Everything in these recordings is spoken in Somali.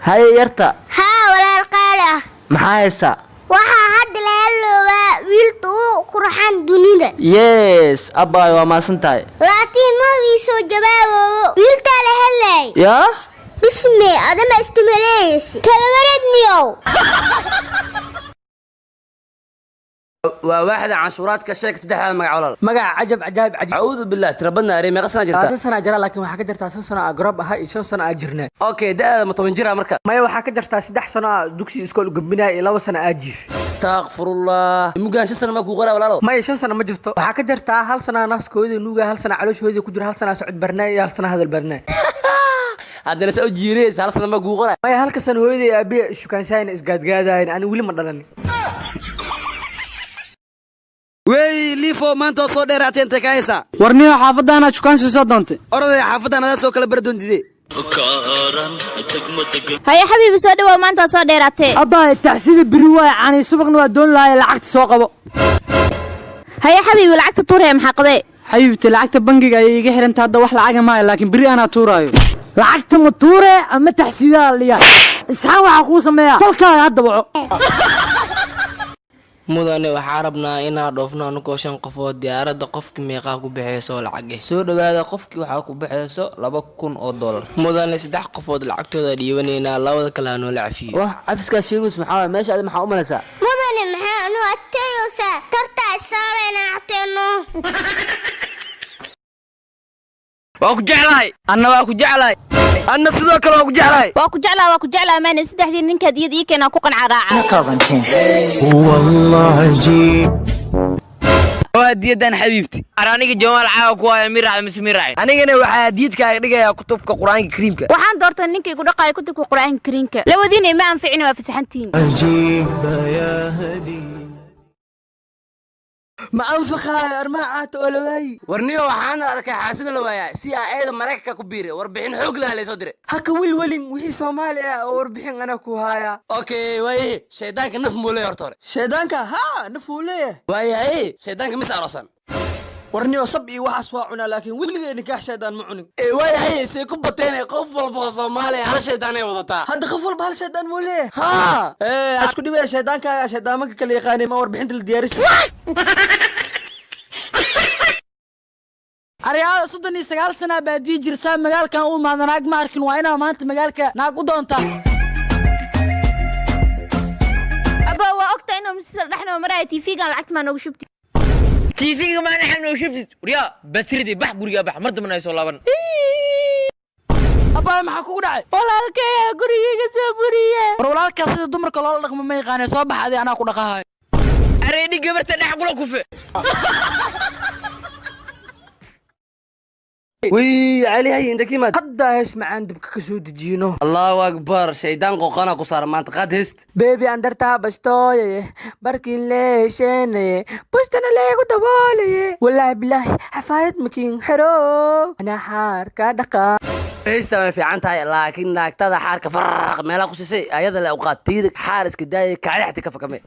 هاي يرتا ها ولا القالة محايسة waxa hadda la helowaa wiiltu qurxan dunida yes abay waa maasantahay laakiin ma wiisoo jawaabo wiilta la helay ya isme adama istimaleys kala waradniyo واحد عاشورات كشيك سدح مقعول مقع عجب عجائب عجيب اعوذ بالله تربنا ريمي قصنا جرتا 3 سنه جرا لكن waxa ka jirtaa 3 sano agrab aha iyo 5 sano ajirna اوكي ده ما 8 جرا marka maya waxa ka jirtaa 3 sano dugsi iskool gambinaa iyo 2 sano ajif استغفر الله mugaan 5 sano ma ku qoraa walaalo maya 5 sano ma jirto waxa ka jirtaa 1 sano naaskooda nuuga 1 sano calooshooda ku jira 1 sano socod barnaa iyo 1 sano hadal barnaa hadana soo jiireys 1 sano ma ku qoraa maya halka sano hooyada aabe shukaansayn isgaadgaadaan ani wili ma dhalan wey liifo maanta soo dheeraatay inta ka haysa warniyo xaafadana jukaan soo doontay orodey xaafadana soo kala bardoondide haya xabiibi soo dhaw maanta soo dheeraatay abay taxsida biri way caani subaqna waa doon lahayd lacagta soo qabo haya xabiibi lacagta tuuray maxaa qabay xabiibti lacagta bangiga ay iga xiran tahay wax lacag ma laakiin biri ana tuurayo lacagta ma tuure ama taxsida liya isxaan waxa ku sameeyaa tolka hadda waco mudane waxaa rabnaa inaan dhoofno anagoo 5 qofood diyaaradda qofkii meeqa ku bixiyso lacag soo dhawaada qofkii waxa ku bixiyso $2,000 mudane 3 qofood lacagtooda dhiibanayna labada kale aan la cafiyo wax cafiska sheegus maxaa meesha aad maxaa u malaysaa mudane maxaa anu ataysa tarta saarayna atayno waa ku jeclahay anna sidoo kale waa ku jeclahay waa ku jeclaa maan saddexdii ninka diyadii keena ku qanca raaca wallahi وهديدان حبيبتي ارانيga جمال caawa ku ay miraad mismiraay anigana waxa hadiidka dhigayaa kutubka quraanka kariimka waxaan doortay ninkii ku dhaqay kutubka quraanka kariimka labadiina ma anficin waa fasaxantiin ma anfaqa armaacaat oo lawaay warniyo waxaan arkay xaasida la waaya si ayada Mareykanka ku biiray warbixin xoog leh la soo diray haka wilwalin wixii Soomaali ah oo warbixin ana ku haya okay way shaydaanka naf muulay hortore shaydaanka ha nafuulay way shaydaanka mis arasan warniyo sab iyo waxaas waa cunaa laakiin wiligeena nikaax shaydaan ma cunin way say ku bateen qof walba Soomaali hal shaydaan ay wadataa hadda qof walba hal shaydaan muu leeyahay asku dhibay shaydaanka shaydaamanka kala yaqaanay ma warbixinta la diyaarisi ariyaada 39 sano baadii jirsaa magaalkan uu maadanaag ma arkin waa inaa maanta magaalka naag u doonta aba waa ogtaa inuu misal dhaxno maray TV-ga lacagta ma noogu shubti TV-ga ma naxno shubti wariya basridi bax guriga bax mardamana soo laaban aba maxaa kugu dhacay walaalkay guriga soo buriye walaalka sida dumarka loo dhaqmo ma yaqaan soo baxday anaa ku dhaqahay areedi gabarta dhax kula kufe وي علي عندك ما حدا اسمع عندك كسو دجينو الله اكبر شيطان قوقنا قصار ما انت قاد هست بيبي اندرتا بستوي بركي ليشين بستنا ليغو دبولي والله بالله حفايد مكين حرو انا حار كدقا هيسا في عنتها لكن ناقتها حارك فرق ميلا قشيسي ايدا الاوقات تيدك حارس كداي كعيحتي كفا كمي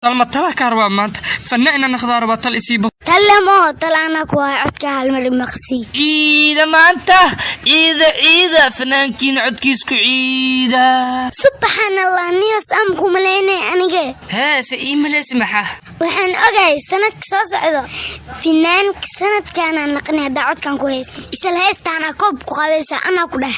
طلمتها كاروا مانت فنعنا نخضار بطل إسيبه تلمو طلعنا كوا عدك هالمر مخسي عيدة مانتا عيدة فنانكين عدكيسكو عيدة سبحان الله نيوس أمكم ليني أنيجي ها سئيمة لسمحة وحن أجي سنة كساس عذا فنان سنة كان نقني دعوت كان كويس إسال هيست أنا كوب قادسة أنا كله